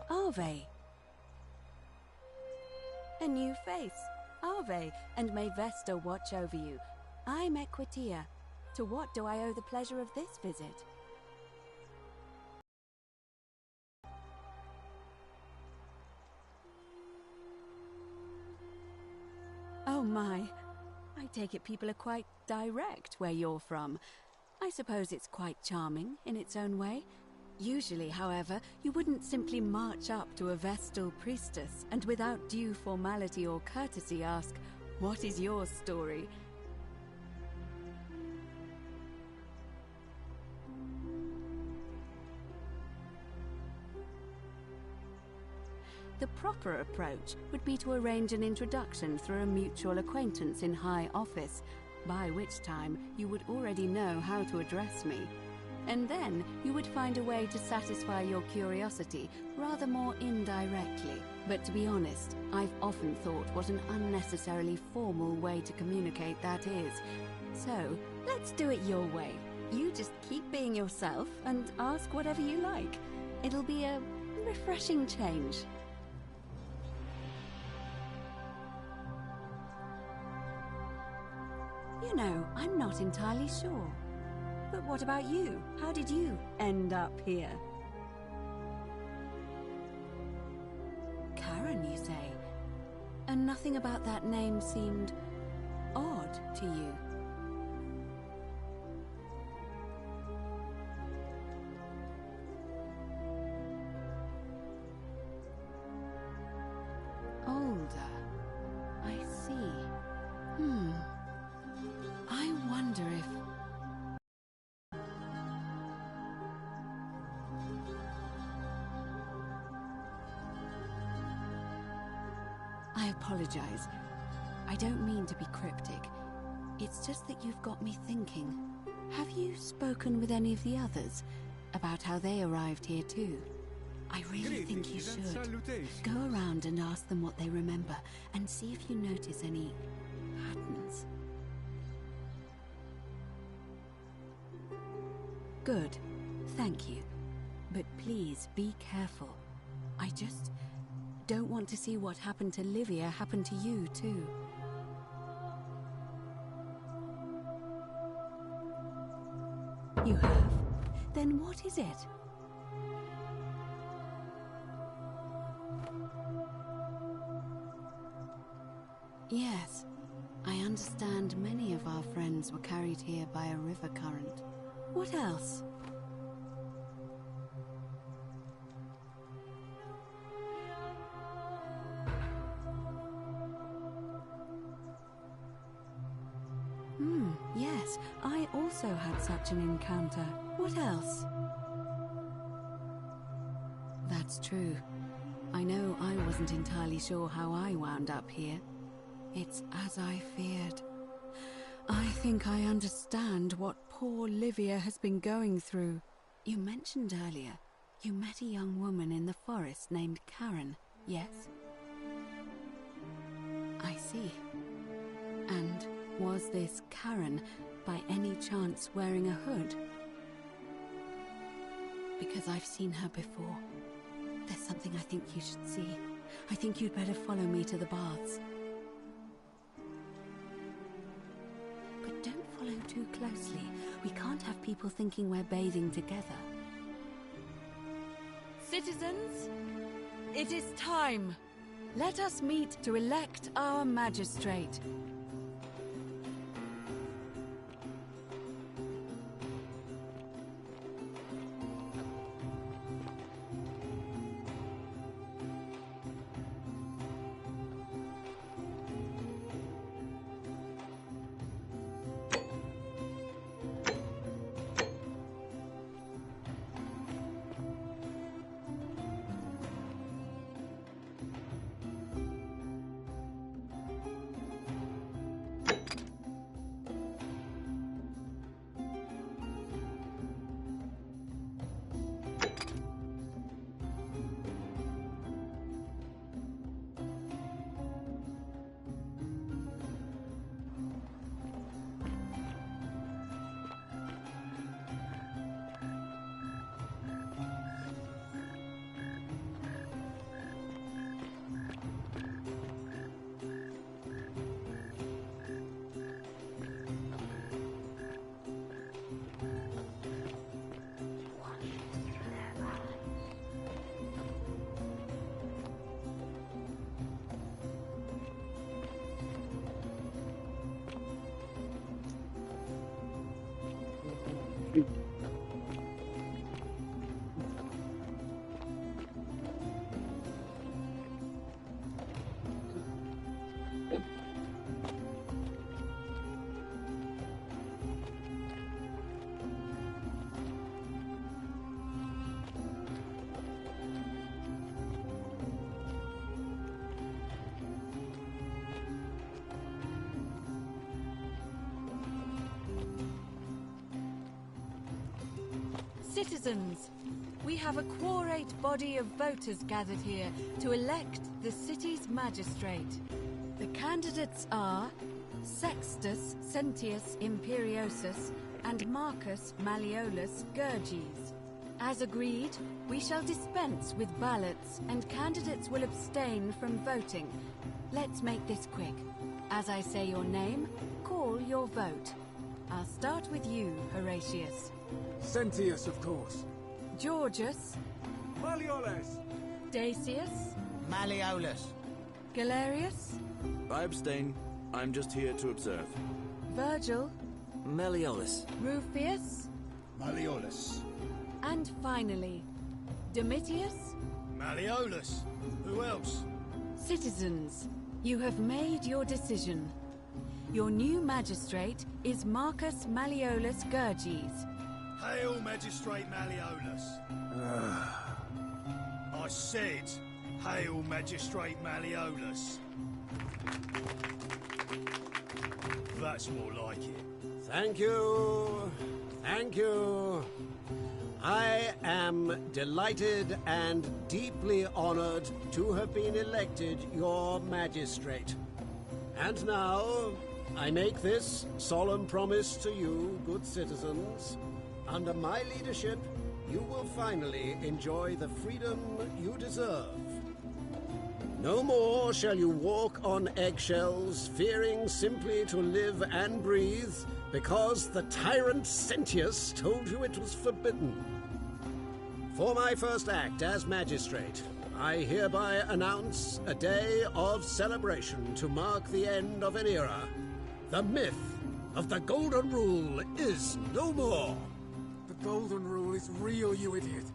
Arve. A new face. Arve, and may Vesta watch over you. I'm Equitia. To what do I owe the pleasure of this visit? Oh my. I take it people are quite direct where you're from. I suppose it's quite charming in its own way. Usually, however, you wouldn't simply march up to a Vestal priestess and without due formality or courtesy ask, "What is your story?" The proper approach would be to arrange an introduction through a mutual acquaintance in high office, by which time you would already know how to address me. And then you would find a way to satisfy your curiosity rather more indirectly. But to be honest, I've often thought what an unnecessarily formal way to communicate that is. So, let's do it your way. You just keep being yourself and ask whatever you like. It'll be a refreshing change. You know, I'm not entirely sure. But what about you? How did you end up here? Karen, you say? And nothing about that name seemed odd to you? Older. I see. I wonder if... I apologize. I don't mean to be cryptic. It's just that you've got me thinking. Have you spoken with any of the others about how they arrived here too? I really think you should. Go around and ask them what they remember and see if you notice any patterns. Good. Thank you. But please be careful. I just don't want to see what happened to Livia happen to you too. You have? Then what is it? Yes, I understand many of our friends were carried here by a river current. What else? Yes, I also had such an encounter. What else? That's true. I know I wasn't entirely sure how I wound up here. It's as I feared. I think I understand what poor Livia has been going through. You mentioned earlier you met a young woman in the forest named Karen, yes? I see. And was this Karen by any chance wearing a hood? Because I've seen her before. There's something I think you should see. I think you'd better follow me to the baths. But don't follow too closely. We can't have people thinking we're bathing together. Citizens, it is time. Let us meet to elect our magistrate. Citizens, we have a quorate body of voters gathered here to elect the city's magistrate. The candidates are Sextus Sentius Imperiosus and Marcus Malleolus Gurges. As agreed, we shall dispense with ballots and candidates will abstain from voting. Let's make this quick. As I say your name, call your vote. I'll start with you, Horatius. Sentius, of course. Georgius. Malleolus. Dacius. Malleolus. Galerius. I abstain. I'm just here to observe. Virgil. Malleolus. Rufius. Malleolus. And finally, Domitius. Malleolus. Who else? Citizens, you have made your decision. Your new magistrate is Marcus Malleolus Gurges. Hail, Magistrate Malleolus. I said, hail, Magistrate Malleolus. That's more like it. Thank you. Thank you. I am delighted and deeply honored to have been elected your magistrate. And now, I make this solemn promise to you, good citizens. Under my leadership, you will finally enjoy the freedom you deserve. No more shall you walk on eggshells, fearing simply to live and breathe, because the tyrant Sentius told you it was forbidden. For my first act as magistrate, I hereby announce a day of celebration to mark the end of an era. The myth of the Golden Rule is no more. The Golden Rule is real, you idiot.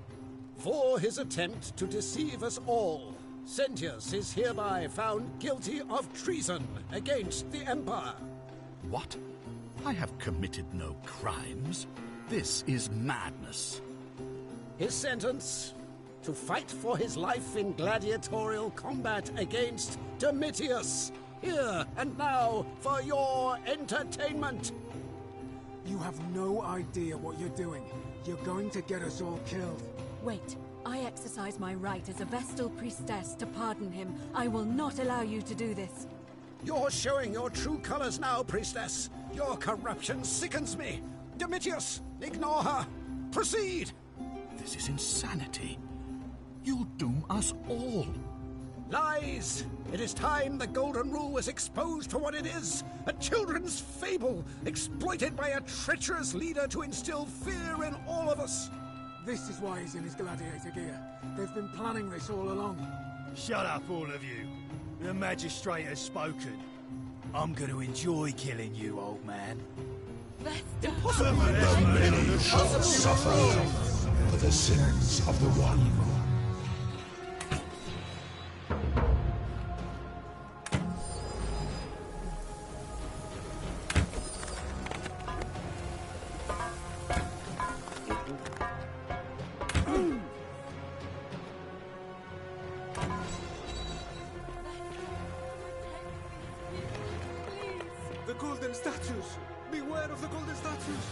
For his attempt to deceive us all, Sentius is hereby found guilty of treason against the Empire. What? I have committed no crimes. This is madness. His sentence: to fight for his life in gladiatorial combat against Domitius, here and now for your entertainment. You have no idea what you're doing. You're going to get us all killed. Wait, I exercise my right as a Vestal priestess to pardon him. I will not allow you to do this. You're showing your true colors now, priestess. Your corruption sickens me. Domitius, ignore her. Proceed. This is insanity. You'll doom us all. Lies! It is time the Golden Rule was exposed for what it is. A children's fable, exploited by a treacherous leader to instill fear in all of us. This is why he's in his gladiator gear. They've been planning this all along. Shut up, all of you. The magistrate has spoken. I'm going to enjoy killing you, old man. Vesta! Impossible! The many shall suffer for the sins of the one. The golden statues! Beware of the golden statues!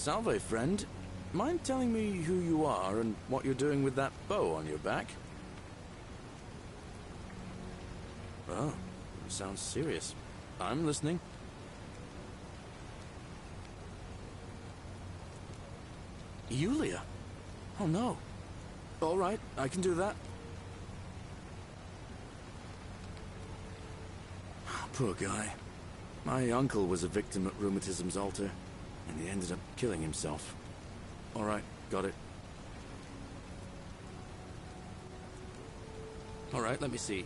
Salve, friend. Mind telling me who you are and what you're doing with that bow on your back? Oh, sounds serious. I'm listening. Yulia? Oh no. All right, I can do that. Poor guy. My uncle was a victim at rheumatism's altar, and he ended up killing himself. All right, got it. All right, let me see.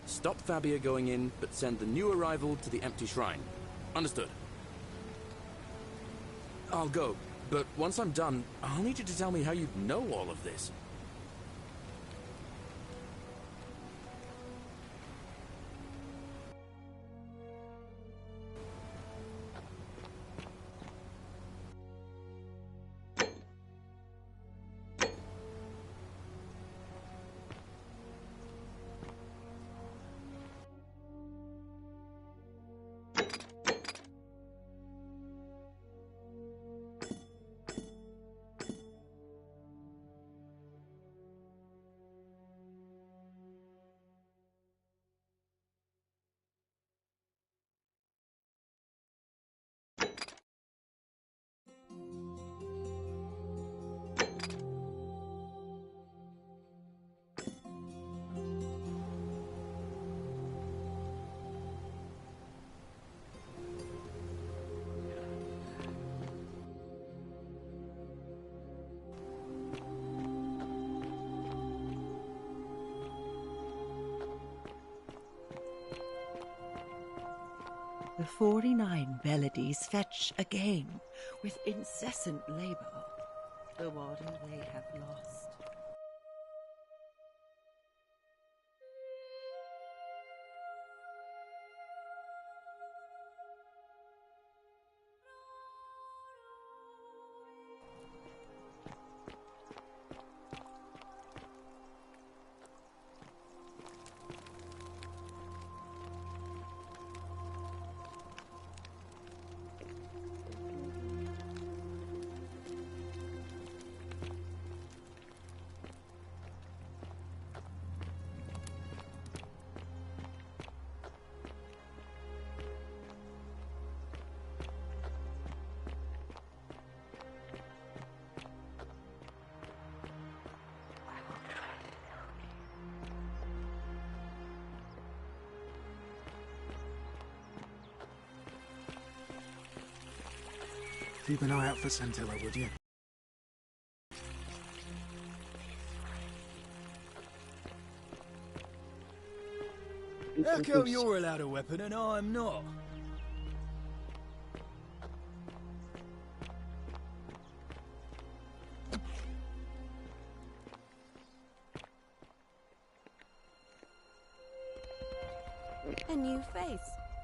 Stop Fabia going in, but send the new arrival to the empty shrine. Understood. I'll go, but once I'm done, I'll need you to tell me how you know all of this. The 49 melodies fetch again with incessant labor the water they have lost. Keep an eye out for Scintilla, would you? How come you're allowed a weapon and I'm not? A new face.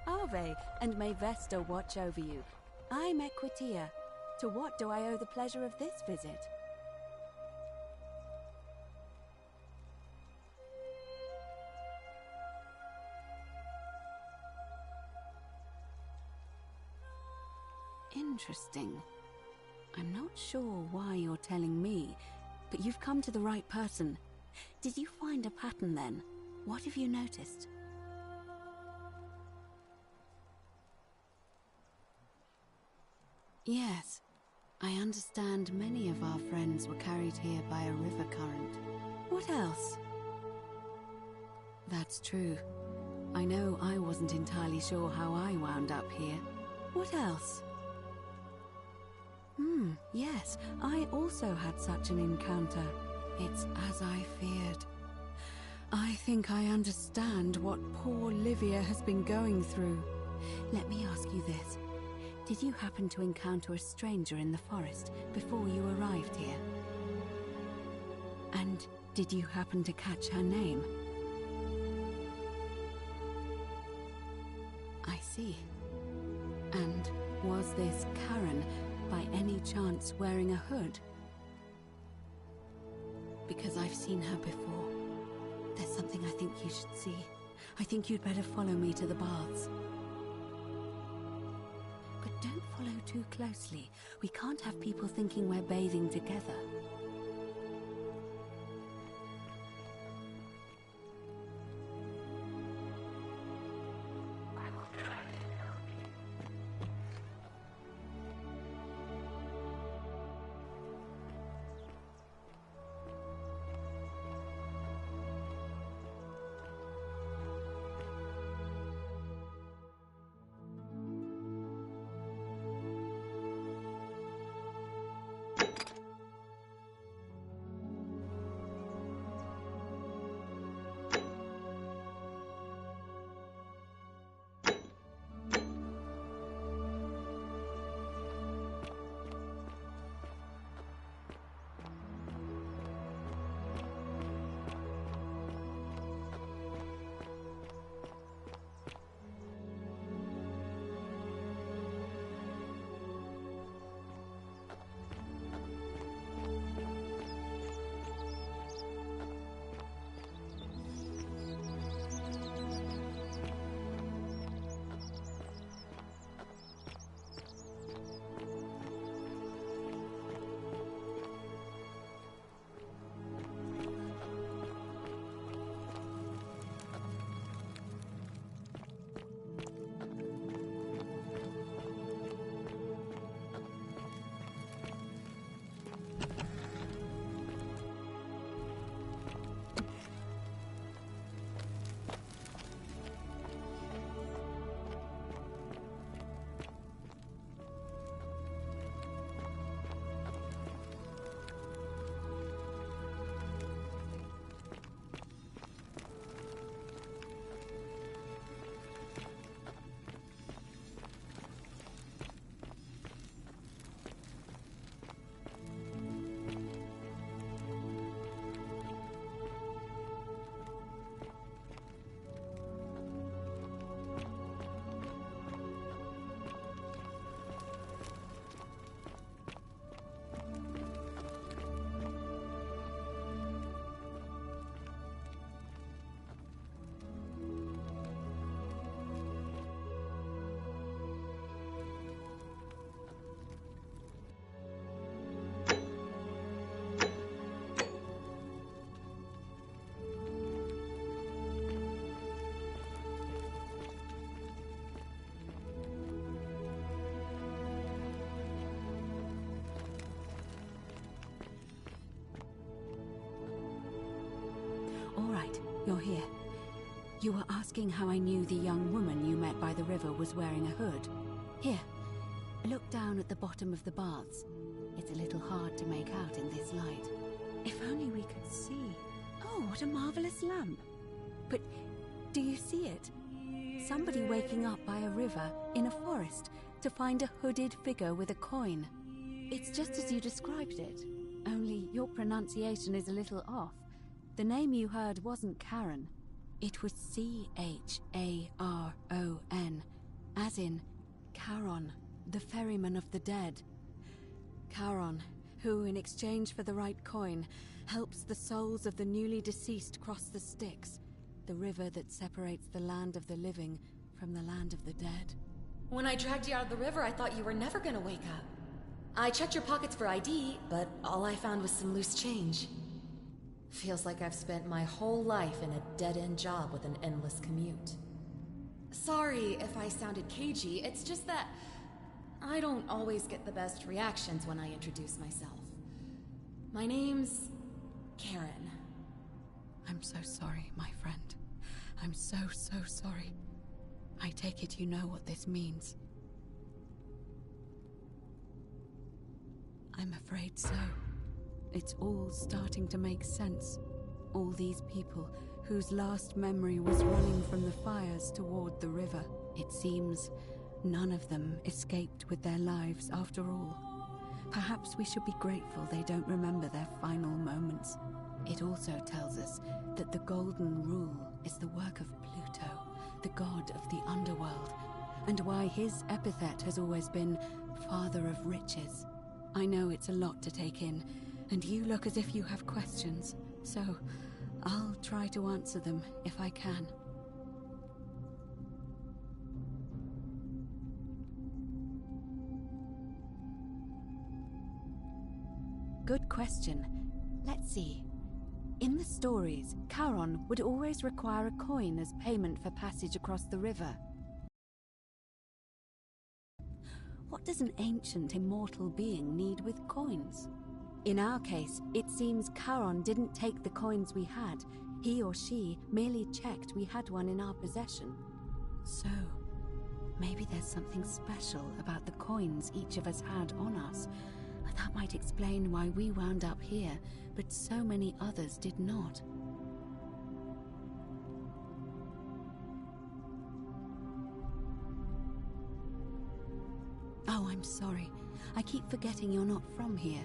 Ave, and may Vesta watch over you. I'm Equitia. To what do I owe the pleasure of this visit? Interesting. I'm not sure why you're telling me, but you've come to the right person. Did you find a pattern then? What have you noticed? Yes, I understand many of our friends were carried here by a river current. What else? That's true. I know I wasn't entirely sure how I wound up here. What else? Yes, I also had such an encounter. It's as I feared. I think I understand what poor Livia has been going through. Let me ask you this. Did you happen to encounter a stranger in the forest before you arrived here? And did you happen to catch her name? I see. And was this Karen by any chance wearing a hood? Because I've seen her before. There's something I think you should see. I think you'd better follow me to the baths. But don't follow too closely. We can't have people thinking we're bathing together. You're here. You were asking how I knew the young woman you met by the river was wearing a hood. Here, look down at the bottom of the baths. It's a little hard to make out in this light. If only we could see. Oh, what a marvelous lamp. But do you see it? Somebody waking up by a river in a forest to find a hooded figure with a coin. It's just as you described it, only your pronunciation is a little off. The name you heard wasn't Karen. It was C-H-A-R-O-N, as in Charon, the ferryman of the dead. Charon, who, in exchange for the right coin, helps the souls of the newly deceased cross the Styx, the river that separates the land of the living from the land of the dead. When I dragged you out of the river, I thought you were never gonna wake up. I checked your pockets for ID, but all I found was some loose change. Feels like I've spent my whole life in a dead-end job with an endless commute. Sorry if I sounded cagey, it's just that I don't always get the best reactions when I introduce myself. My name's Karen. I'm so sorry, my friend. I'm so sorry. I take it you know what this means. I'm afraid so. It's all starting to make sense. All these people whose last memory was running from the fires toward the river. It seems none of them escaped with their lives after all. Perhaps we should be grateful they don't remember their final moments. It also tells us that the Golden Rule is the work of Pluto, the god of the underworld, and why his epithet has always been Father of Riches. I know it's a lot to take in, and you look as if you have questions, so I'll try to answer them if I can. Good question. Let's see. In the stories, Charon would always require a coin as payment for passage across the river. What does an ancient immortal being need with coins? In our case, it seems Charon didn't take the coins we had. He or she merely checked we had one in our possession. So, maybe there's something special about the coins each of us had on us. That might explain why we wound up here, but so many others did not. Oh, I'm sorry. I keep forgetting you're not from here.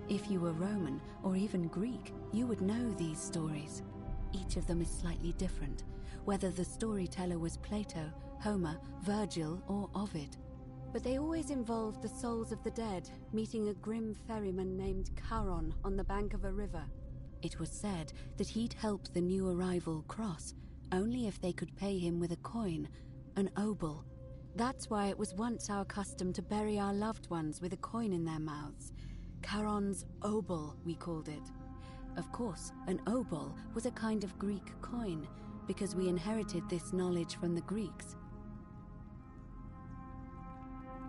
If you were Roman, or even Greek, you would know these stories. Each of them is slightly different, whether the storyteller was Plato, Homer, Virgil, or Ovid. But they always involved the souls of the dead meeting a grim ferryman named Charon on the bank of a river. It was said that he'd help the new arrival cross, only if they could pay him with a coin, an obol. That's why it was once our custom to bury our loved ones with a coin in their mouths. Charon's obol, we called it. Of course, an obol was a kind of Greek coin, because we inherited this knowledge from the Greeks.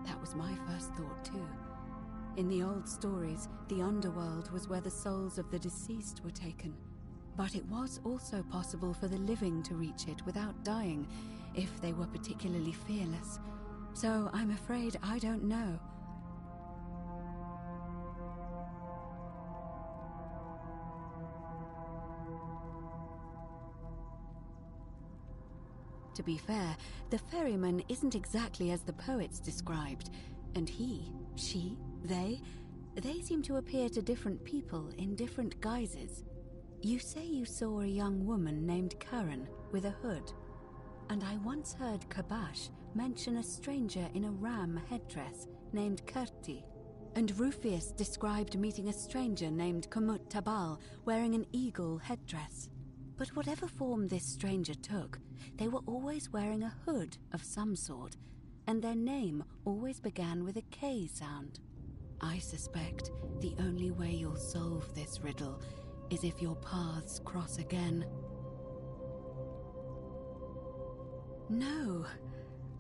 That was my first thought too. In the old stories, the underworld was where the souls of the deceased were taken. But it was also possible for the living to reach it without dying, if they were particularly fearless. So I'm afraid I don't know. To be fair, the ferryman isn't exactly as the poets described, and he, she, they seem to appear to different people in different guises. You say you saw a young woman named Karen with a hood, and I once heard Kabash mention a stranger in a ram headdress named Kerti, and Rufius described meeting a stranger named Kumut Tabal wearing an eagle headdress. But whatever form this stranger took, they were always wearing a hood of some sort, and their name always began with a K sound. I suspect the only way you'll solve this riddle is if your paths cross again. No.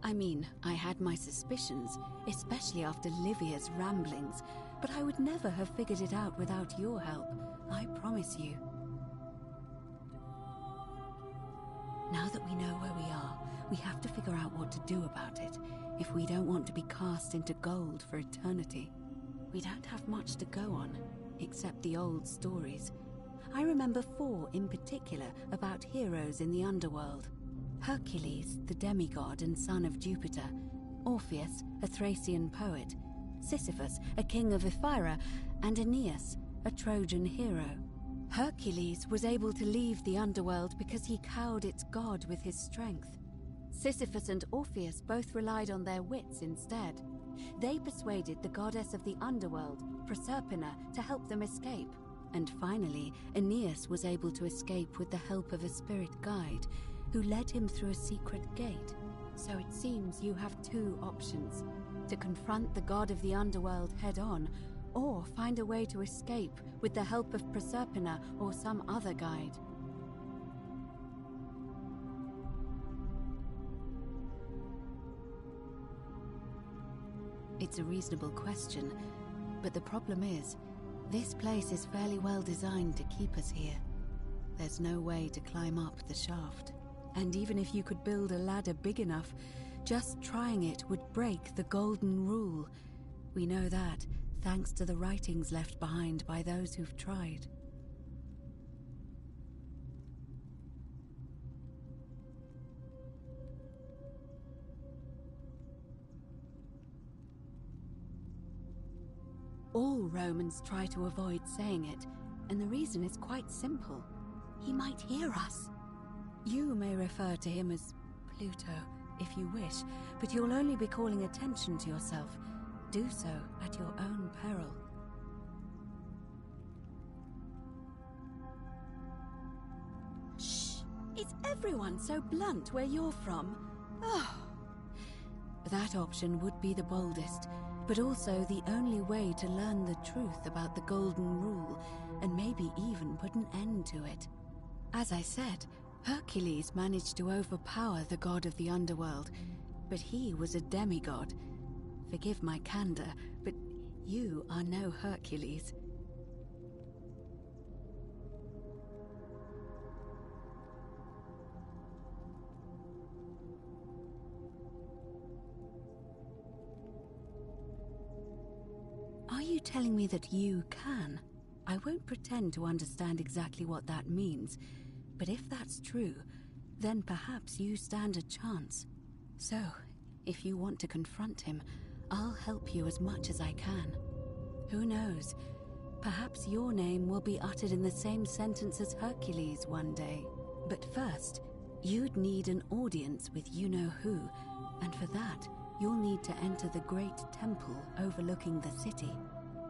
I mean, I had my suspicions, especially after Livia's ramblings, but I would never have figured it out without your help, I promise you. Now that we know where we are, we have to figure out what to do about it, if we don't want to be cast into gold for eternity. We don't have much to go on, except the old stories. I remember 4 in particular about heroes in the underworld. Hercules, the demigod and son of Jupiter. Orpheus, a Thracian poet. Sisyphus, a king of Ephyra. And Aeneas, a Trojan hero. Hercules was able to leave the underworld because he cowed its god with his strength. Sisyphus and Orpheus both relied on their wits instead. They persuaded the goddess of the underworld, Proserpina, to help them escape. And finally, Aeneas was able to escape with the help of a spirit guide, who led him through a secret gate. So it seems you have 2 options: to confront the god of the underworld head-on, or find a way to escape with the help of Proserpina or some other guide. It's a reasonable question, but the problem is, this place is fairly well designed to keep us here. There's no way to climb up the shaft. And even if you could build a ladder big enough, just trying it would break the golden rule. We know that, thanks to the writings left behind by those who've tried. All Romans try to avoid saying it, and the reason is quite simple. He might hear us. You may refer to him as Pluto, if you wish, but you'll only be calling attention to yourself. Do so at your own peril. Shh! Is everyone so blunt where you're from? Oh. That option would be the boldest, but also the only way to learn the truth about the Golden Rule, and maybe even put an end to it. As I said, Hercules managed to overpower the god of the underworld, but he was a demigod. Forgive my candor, but you are no Hercules. Are you telling me that you can? I won't pretend to understand exactly what that means, but if that's true, then perhaps you stand a chance. So, if you want to confront him, I'll help you as much as I can. Who knows? Perhaps your name will be uttered in the same sentence as Hercules one day. But first, you'd need an audience with you-know-who, and for that, you'll need to enter the great temple overlooking the city.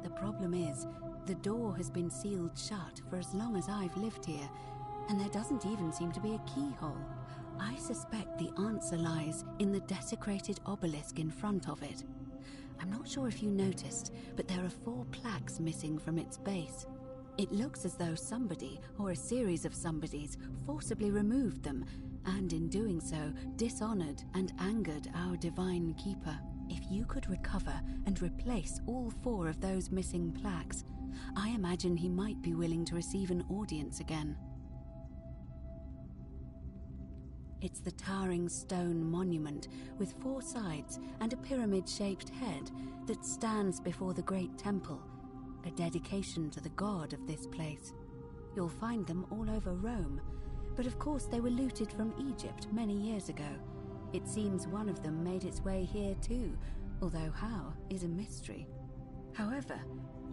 The problem is, the door has been sealed shut for as long as I've lived here, and there doesn't even seem to be a keyhole. I suspect the answer lies in the desecrated obelisk in front of it. I'm not sure if you noticed, but there are 4 plaques missing from its base. It looks as though somebody, or a series of somebodies, forcibly removed them, and in doing so, dishonored and angered our divine keeper. If you could recover and replace all 4 of those missing plaques, I imagine he might be willing to receive an audience again. It's the towering stone monument with 4 sides and a pyramid-shaped head that stands before the great temple, a dedication to the god of this place. You'll find them all over Rome, but of course they were looted from Egypt many years ago. It seems one of them made its way here too, although how is a mystery. However,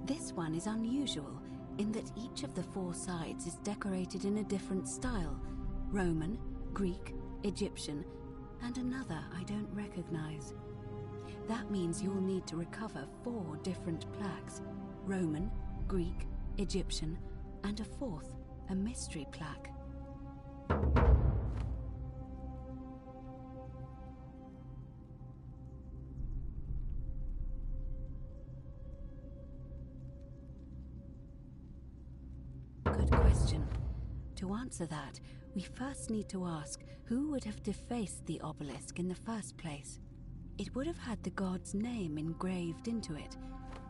this one is unusual in that each of the 4 sides is decorated in a different style: Roman, Greek, Egyptian, and another I don't recognize. That means you'll need to recover 4 different plaques: Roman, Greek, Egyptian, and a 4th, a mystery plaque. Good question. To answer that, we first need to ask who would have defaced the obelisk in the first place. It would have had the god's name engraved into it,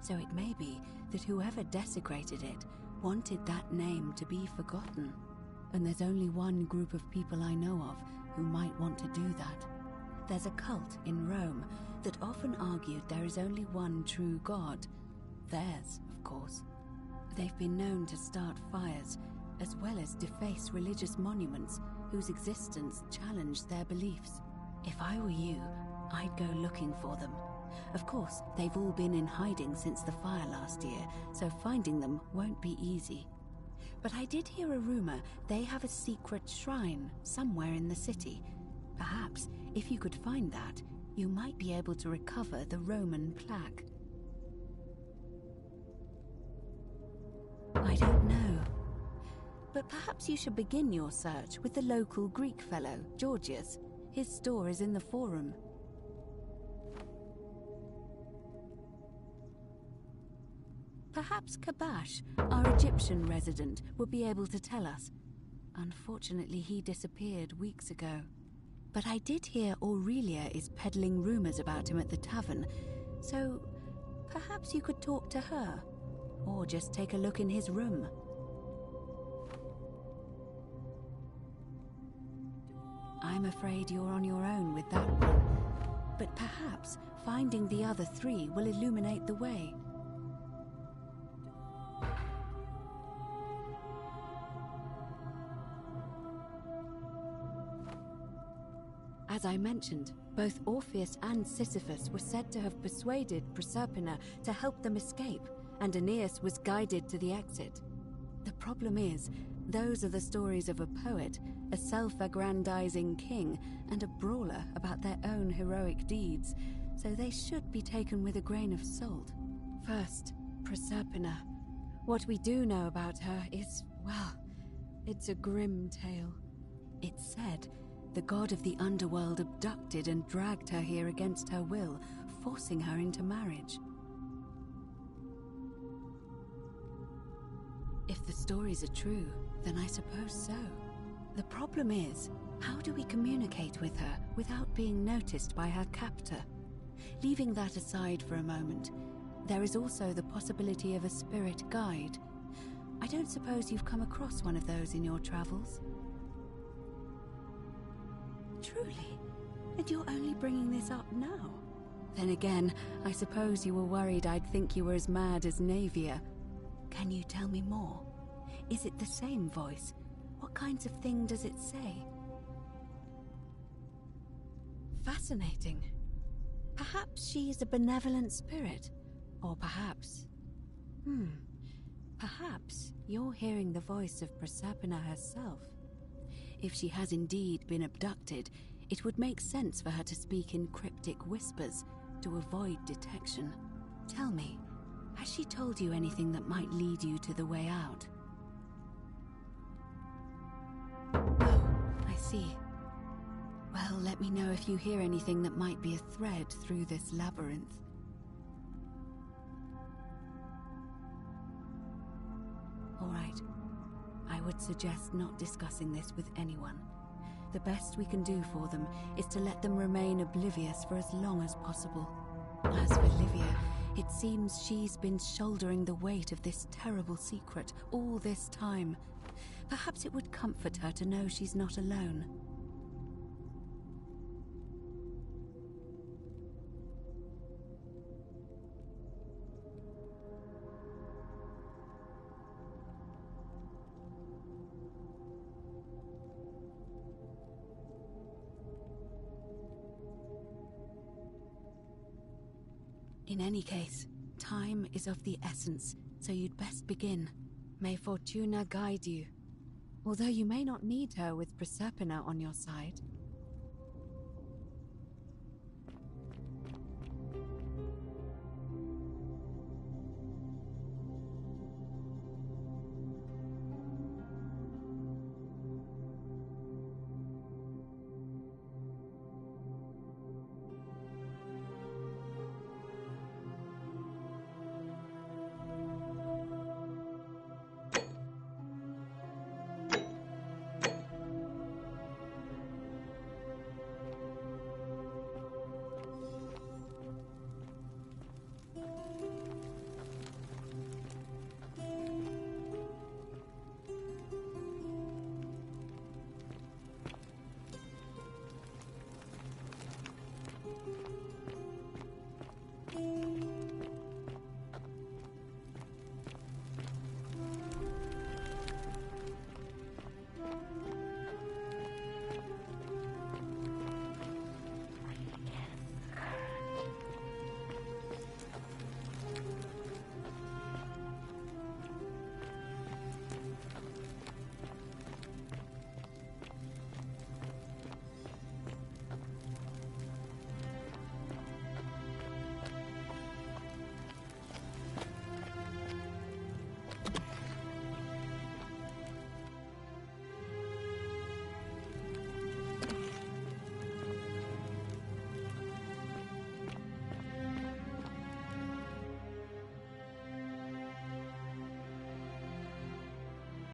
so it may be that whoever desecrated it wanted that name to be forgotten. And there's only one group of people I know of who might want to do that. There's a cult in Rome that often argued there is only one true god. Theirs, of course. They've been known to start fires, as well as deface religious monuments whose existence challenged their beliefs. If I were you, I'd go looking for them. Of course, they've all been in hiding since the fire last year, so finding them won't be easy. But I did hear a rumor they have a secret shrine somewhere in the city. Perhaps, if you could find that, you might be able to recover the Roman plaque. I don't know. But perhaps you should begin your search with the local Greek fellow, Georgius. His store is in the forum. Perhaps Kabash, our Egyptian resident, would be able to tell us. Unfortunately, he disappeared weeks ago. But I did hear Aurelia is peddling rumors about him at the tavern, so perhaps you could talk to her, or just take a look in his room. I'm afraid you're on your own with that one, but perhaps finding the other 3 will illuminate the way. As I mentioned, both Orpheus and Sisyphus were said to have persuaded Proserpina to help them escape, and Aeneas was guided to the exit. The problem is, those are the stories of a poet, a self-aggrandizing king, and a brawler about their own heroic deeds, so they should be taken with a grain of salt. First, Proserpina. What we do know about her is, well, it's a grim tale. It's said The god of the underworld abducted and dragged her here against her will, forcing her into marriage. If the stories are true, then I suppose so. The problem is, how do we communicate with her without being noticed by her captor? Leaving that aside for a moment, there is also the possibility of a spirit guide. I don't suppose you've come across one of those in your travels? Truly? And you're only bringing this up now? Then again, I suppose you were worried I'd think you were as mad as Navia. Can you tell me more? Is it the same voice? What kinds of thing does it say? Fascinating. Perhaps she is a benevolent spirit. Or perhaps... Perhaps you're hearing the voice of Proserpina herself. If she has indeed been abducted, it would make sense for her to speak in cryptic whispers to avoid detection. Tell me, has she told you anything that might lead you to the way out? Oh, I see. Well, let me know if you hear anything that might be a thread through this labyrinth. All right. I would suggest not discussing this with anyone. The best we can do for them is to let them remain oblivious for as long as possible. As for Livia, it seems she's been shouldering the weight of this terrible secret all this time. Perhaps it would comfort her to know she's not alone. In any case, time is of the essence, so you'd best begin. May Fortuna guide you. Although you may not need her with Proserpina on your side.